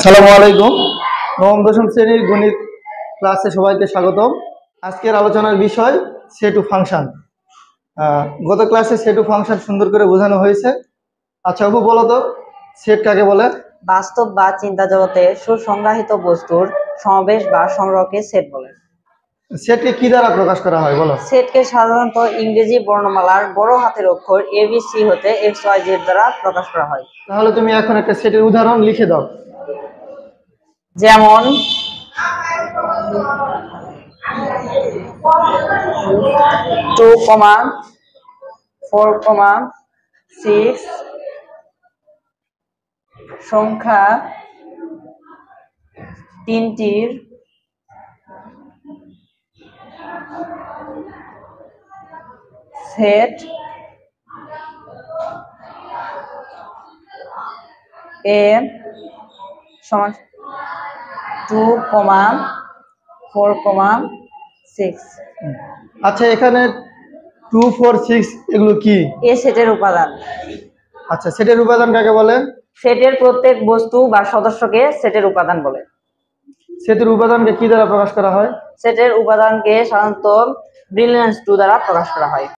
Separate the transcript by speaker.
Speaker 1: আসসালামু আলাইকুম। নবম দশম শ্রেণীর গণিত ক্লাসে সবাইকে স্বাগতম। আজকের আলোচনার বিষয় সেট ও ফাংশন। গত ক্লাসে সেট ও ফাংশন সুন্দর করে বোঝানো হয়েছে। আচ্ছা আপু বলো তো, সেট কাকে বলে?
Speaker 2: বাস্তব বা চিন্তা জগতে সুসংজ্ঞায়িত বস্তুর সমাবেশ বা সংগ্রহকে সেট বলে।
Speaker 1: সেটকে কি দ্বারা প্রকাশ করা হয় বলো?
Speaker 2: সেটকে সাধারণত ইংরেজি বর্ণমালার বড় হাতের অক্ষর ABC হতে XYZ দ্বারা প্রকাশ করা হয়।
Speaker 1: তাহলে তুমি এখন একটা সেটের উদাহরণ লিখে দাও।
Speaker 2: যেমন 2, 4, 6 সংখ্যা তিনটির সেট A সমান 2, 4, 6।
Speaker 1: আচ্ছা এখানে 2, 4, 6 এগুলো কি?
Speaker 2: এ সেটের উপাদান।
Speaker 1: আচ্ছা সেটের উপাদান কাকে বলে?
Speaker 2: সেটের প্রত্যেক বস্তু বা সদস্যকে সেটের উপাদান বলে।
Speaker 1: সেটের উপাদানকে কি দ্বারা প্রকাশ করা হয়?
Speaker 2: সেটের উপাদানকে সাধারণত ব্রিলিয়ান্স 2 দ্বারা প্রকাশ করা হয়।